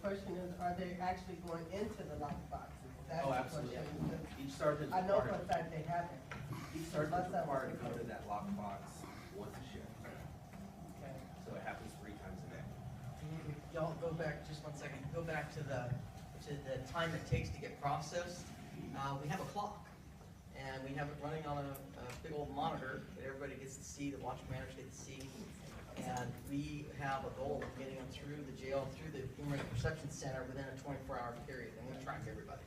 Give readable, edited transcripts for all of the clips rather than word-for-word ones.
question is, are they actually going into the lock boxes? That's Oh, the absolutely. question. Each sergeant's I know for a required, fact they haven't. each sergeant's required to go to that lockbox once a shift. Okay. So it happens 3 times a day. Y'all go back just one second. Go back to the time it takes to get processed. We have a clock, and we have it running on a big old monitor that everybody gets to see. The watch commanders get to see, and we have a goal of getting them through the jail, through the Human Rights Perception Center within a 24-hour period, and we track everybody.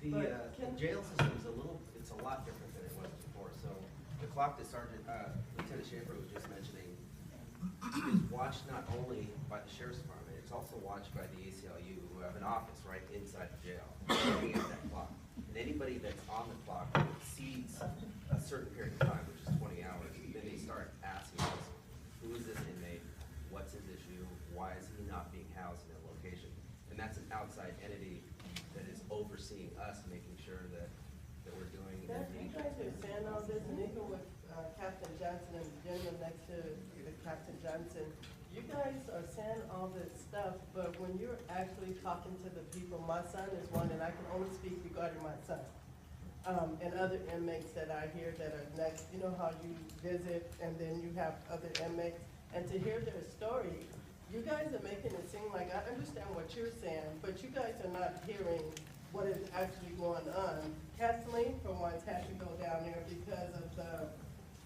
The jail system is it's a lot different than it was before. So the clock that Lieutenant Schaefer was just mentioning is watched not only by the Sheriff's Department, it's also watched by the ACLU, who have an office right inside the jail, looking at that clock. And anybody that's on the clock who exceeds a certain period of time, which is 20 hours, then they start asking us, who is this inmate? What's his issue? Why is he not being housed in a location? And that's an outside entity that is overseeing us, making sure that we're doing You guys are saying all this, and even with Captain Johnson and the gentleman next to Captain Johnson, you guys are saying all this stuff, but when you're actually talking to the people, my son is one, and I can only speak regarding my son, and other inmates that I hear that are next, you know how you visit, and then you have other inmates, and to hear their story, you guys are making it seem like, I understand what you're saying, but you guys are not hearing what is actually going on. Kathleen, for once, had to go down there because of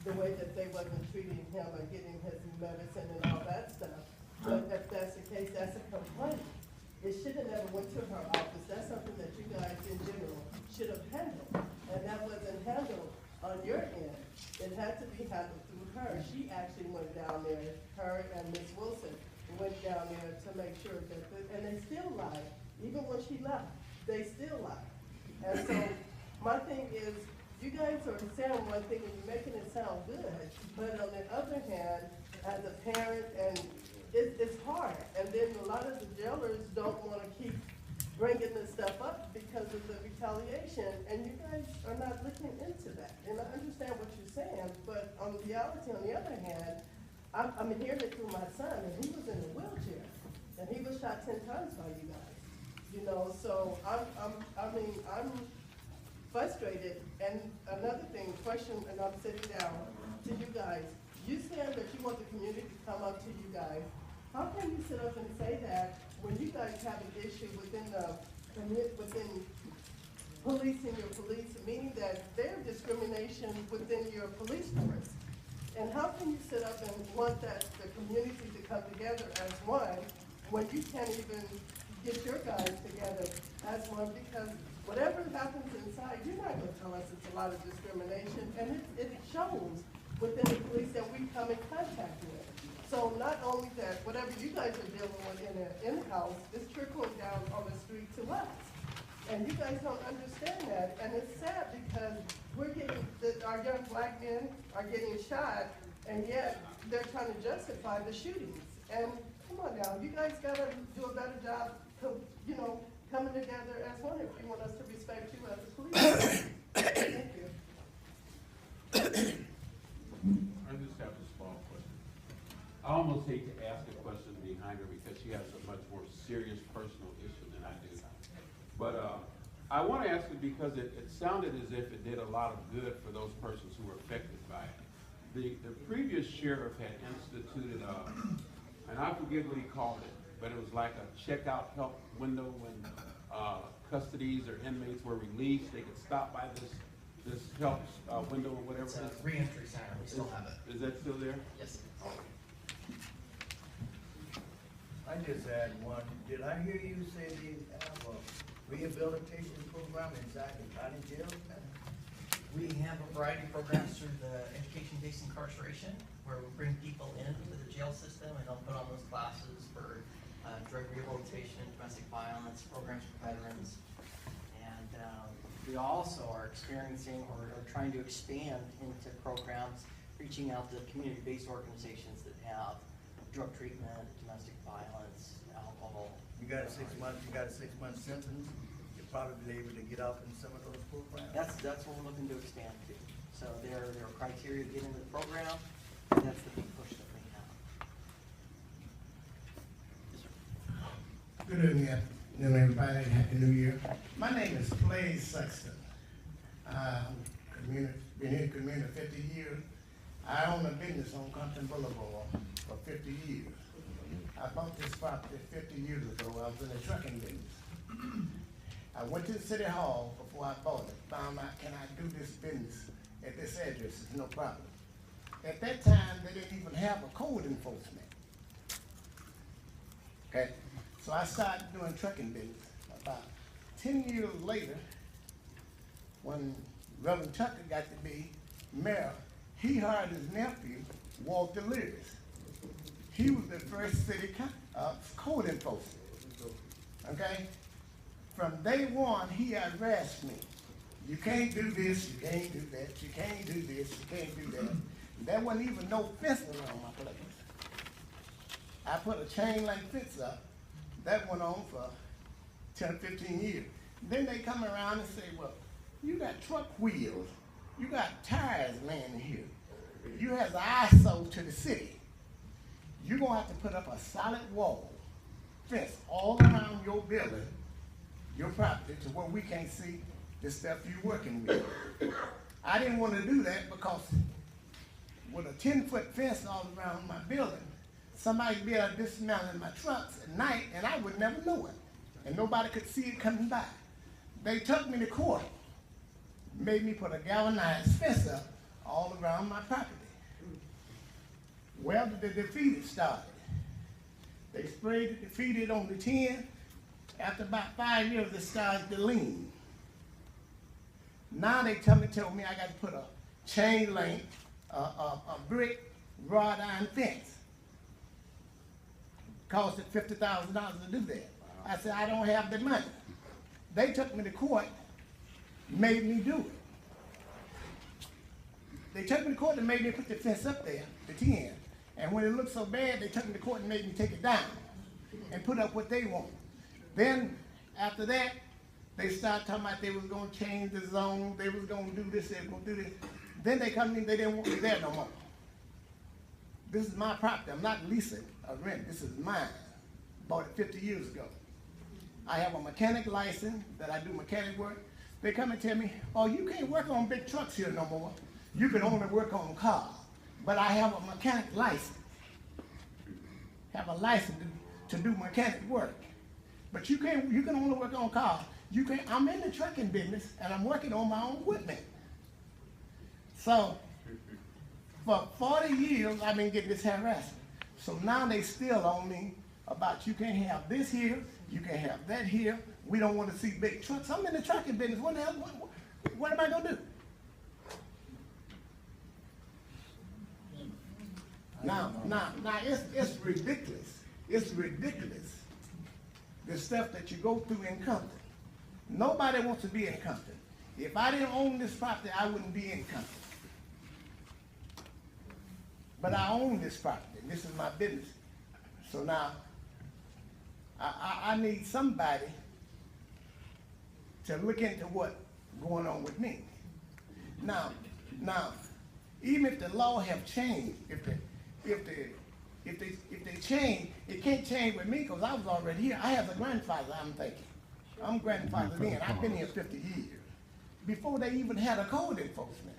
the way that they wasn't treating him or getting his medicine and all that stuff. But if that's the case, that's a complaint. It should have never went to her office. That's something that you guys in general should have handled. And that wasn't handled on your end. It had to be handled through her. She actually went down there, her and Ms. Wilson went down there to make sure that, and they still lied. Even when she left, they still lied. And so my thing is, you guys are saying one thing and you're making it sound good, but on the other hand, as a parent, and it's hard. And then a lot of the jailers don't want to keep bringing this stuff up because of the retaliation, and you guys are not looking into that. And I understand what you're saying, but on the reality, on the other hand, I'm hearing it through my son, and he was in a wheelchair, and he was shot 10 times by you guys. You know, so I'm frustrated. And another thing, question, and I'm sitting down to you guys. You said that you want the community to come up to you guys. How can you sit up and say that when you guys have an issue within policing your police, meaning that there's discrimination within your police force? And how can you sit up and want that the community to come together as one when you can't even get your guys together as one? Because whatever happens inside, you're not going to tell us it's a lot of discrimination, and it shows within the police that we come in contact with. So not only that, whatever you guys are dealing with in-house, it's trickling down on the street to us. And you guys don't understand that, and it's sad because we're getting, our young black men are getting shot, and yet they're trying to justify the shootings. And come on now, you guys gotta do a better job, you know, coming together as one if you want us to respect you as a police. Thank you. I just have a small question. I almost hate to ask a question behind her because she has a much more serious personal issue than I do. But I want to ask it because it sounded as if it did a lot of good for those persons who were affected by it. The previous sheriff had instituted and I forget what he called it, but it was like a checkout help window when custodies or inmates were released. They could stop by this help window or whatever. It's a re-entry center. We still have it. Is that still there? Yes. I just had one. Did I hear you say they have a rehabilitation program inside the county jail? We have a variety of programs through the education-based incarceration, where we bring people into the jail system and they'll put on those classes for drug rehabilitation, domestic violence, programs for veterans. And we also are experiencing or are trying to expand into programs reaching out to community-based organizations that have drug treatment, domestic violence, alcohol. You got a 6 month, sentence. You're probably able to get out in some of those programs. That's what we're looking to expand to. So there are criteria to get into the program. That's the big push that we have. Yes, sir. Good evening, everybody. Happy New Year. My name is Clay Sexton. Been here in the community 50 years. I own a business on Compton Boulevard for 50 years. I bought this property 50 years ago. I was in the trucking business. I went to the city hall before I bought it, found out, can I do this business at this address? It's no problem. At that time, they didn't even have a code enforcement. Okay, so I started doing trucking business. About 10 years later, when Reverend Tucker got to be mayor, he hired his nephew, Walter Lewis. He was the first city code enforcer. Okay? From day one, he harassed me. You can't do this, you can't do that, you can't do this, you can't do that. There wasn't even no fence around my place. I put a chain link fence up. That went on for 10, 15 years. Then they come around and say, well, you got truck wheels, you got tires laying here. You have the ISO to the city. You're gonna have to put up a solid wall, fence all around your building, your property, to where we can't see the stuff you're working with. I didn't want to do that because with a 10-foot fence all around my building, somebody'd be able to dismantle my trucks at night and I would never know it. And nobody could see it coming by. They took me to court, made me put a galvanized fence up all around my property. Well, the defeated started. They sprayed the defeated on the 10. After about 5 years, it started to lean. Now they told me I got to put a chain link, a brick, wrought iron fence. Cost it $50,000 to do that. I said, I don't have the money. They took me to court, made me do it. They took me to court and made me put the fence up there, the 10. And when it looked so bad, they took me to court and made me take it down and put up what they want. Then, after that, they started talking about they was going to change the zone, they was going to do this, they was going to do this. Then they come in, they didn't want me there no more. This is my property. I'm not leasing or rent. This is mine. Bought it 50 years ago. I have a mechanic license that I do mechanic work. They come and tell me, oh, you can't work on big trucks here no more. You can only work on cars. But I have a mechanic license. Have a license to do mechanic work. But you can only work on cars. I'm in the trucking business and I'm working on my own equipment. So for 40 years I've been getting this harassment. So now they still on me about you can't have this here, you can't have that here. We don't want to see big trucks. I'm in the trucking business. What the hell? What am I gonna do? Now it's ridiculous. It's ridiculous. The stuff that you go through in Compton. Nobody wants to be in Compton. If I didn't own this property, I wouldn't be in Compton. But I own this property. This is my business. So now, I need somebody to look into what's going on with me. Now, even if the law have changed, if they change, it can't change with me because I was already here. I have a grandfather, I'm thinking. I'm grandfather then. I've been here 50 years. Before they even had a code enforcement.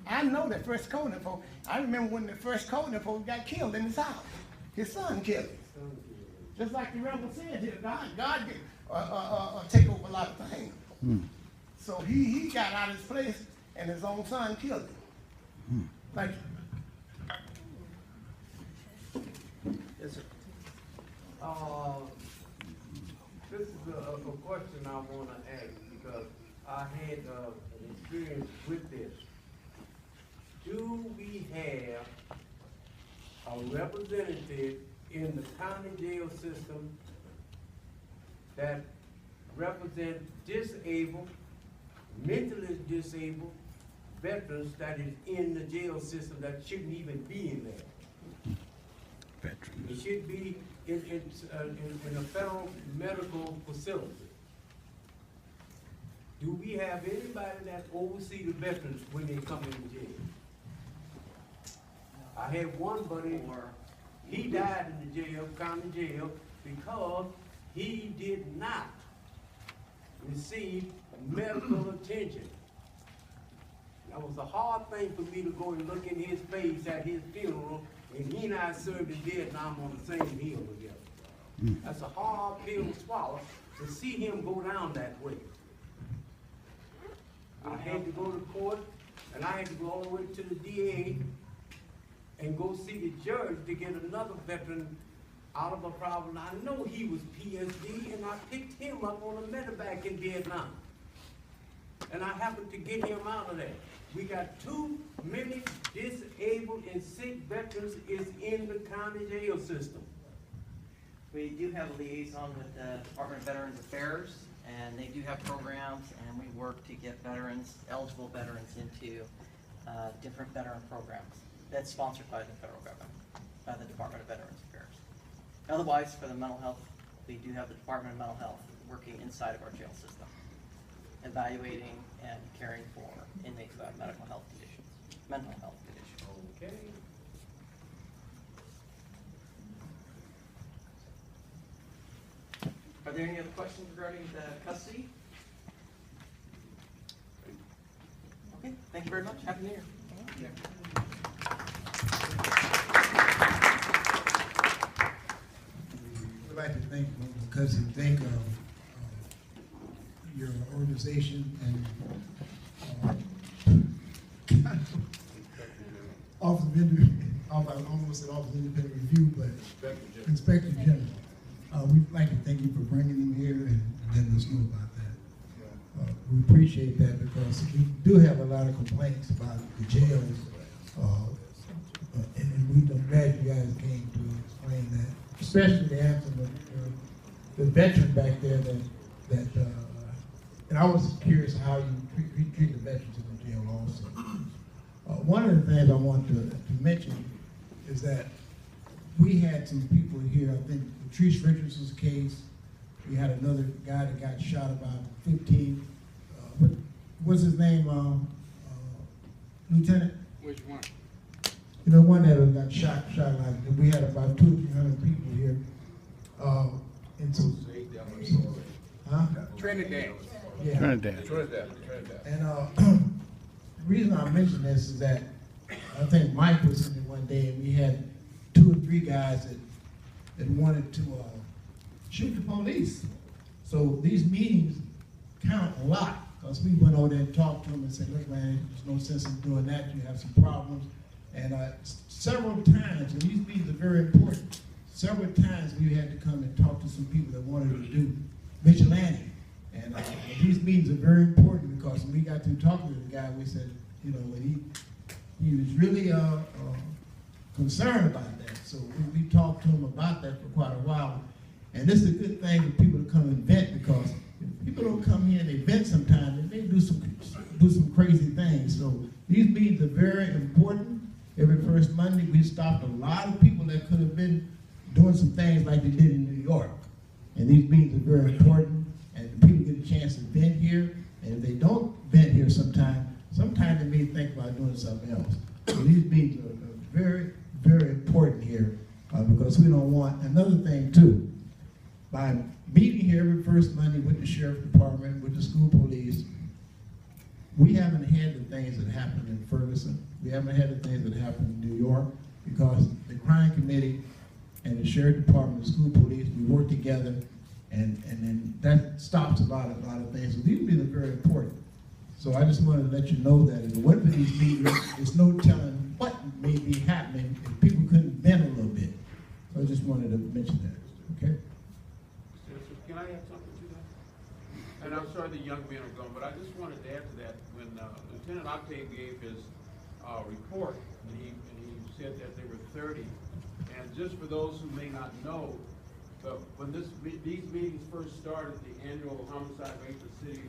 I know the first code enforcement. I remember when the first code enforcement got killed in his house. His son killed him. Just like the rebel said here, God take over a lot of things. So he got out of his place and his own son killed him. Thank you. Yes, sir. This is a question I want to ask because I had an experience with this. Do we have a representative in the county jail system that represents disabled, mentally disabled veterans that is in the jail system that shouldn't even be in there? It should be in a federal medical facility. Do we have anybody that oversees the veterans when they come in jail? I had one buddy He died in the jail, county jail, because he did not receive medical attention. That was a hard thing for me to go and look in his face at his funeral, and he and I served in Vietnam on the same hill together. That's a hard pill to swallow, to see him go down that way. I had to go to court, and I had to go all the way to the DA and go see the judge to get another veteran out of a problem. I know he was PSD, and I picked him up on a medevac in Vietnam. And I happened to get him out of there. We got too many disabled and sick veterans is in the county jail system. We do have a liaison with the Department of Veterans Affairs, and they do have programs, and we work to get veterans, eligible veterans, into different veteran programs that's sponsored by the federal government, by the Department of Veterans Affairs. Otherwise, for the mental health, we do have the Department of Mental Health working inside of our jail system, evaluating and caring for inmates who have medical health conditions, mental health conditions. Okay. Are there any other questions regarding the custody? Okay, thank you very much. Happy New Year. I'd like to thank you because you think of your organization and Office of Independent Review, but Inspector General. We'd like to thank you for bringing him here and letting us know about that. We appreciate that because we do have a lot of complaints about the jails, and we're glad you guys came to explain that, especially the answer the veteran back there and I was curious how you treat the veterans in the jail also. One of the things I want to mention is that we had some people here, I think Patrice Richardson's case, we had another guy that got shot about 15, what's his name, Lieutenant? Which one? You know, one that got shot like, we had about 200 or 300 people here. And so, huh? Trinidad. Yeah. Trinidad. And the reason I mention this is that I think Mike was in there one day and we had 2 or 3 guys that wanted to shoot the police. So these meetings count a lot because we went over there and talked to them and said, look man, there's no sense in doing that, you have some problems. And several times, and these meetings are very important, several times we had to come and talk to some people that wanted to do vigilante. And these meetings are very important because when we got through talking to the guy, we said, you know, he was really concerned about that. So we talked to him about that for quite a while. And this is a good thing for people to come and vent because if people don't come here and they vent sometimes, they may do some crazy things. So these meetings are very important. Every first Monday, we stopped a lot of people that could have been doing some things like they did in New York. And these meetings are very important, and people get a chance to vent here. And if they don't vent here sometimes they may think about doing something else. So these meetings are very, very important here because we don't want, another thing too, by meeting here every first Monday with the Sheriff Department, with the school police, we haven't had the things that happened in Ferguson. We haven't had the things that happened in New York because the crime committee and the Sheriff Department, the school police, we work together and then that stops a lot of things. So these meetings are very important. So I just wanted to let you know that if it wasn't for these meetings, there's no telling what may be happening if people couldn't vent a little bit. So I just wanted to mention that, okay? Can I add something to that? And I'm sorry the young men are gone, but I just wanted to add to that. When Lieutenant Octave gave his report, and he said that there were 30. And just for those who may not know, when these meetings first started, the annual homicide rate in the city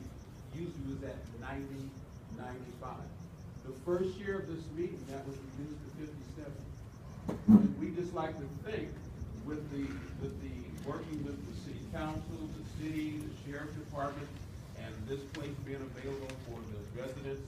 usually was at 90, 95. The first year of this meeting, that was reduced to 57. And we just like to think, with the working with the city council, the city, the sheriff department, and this place being available for the residents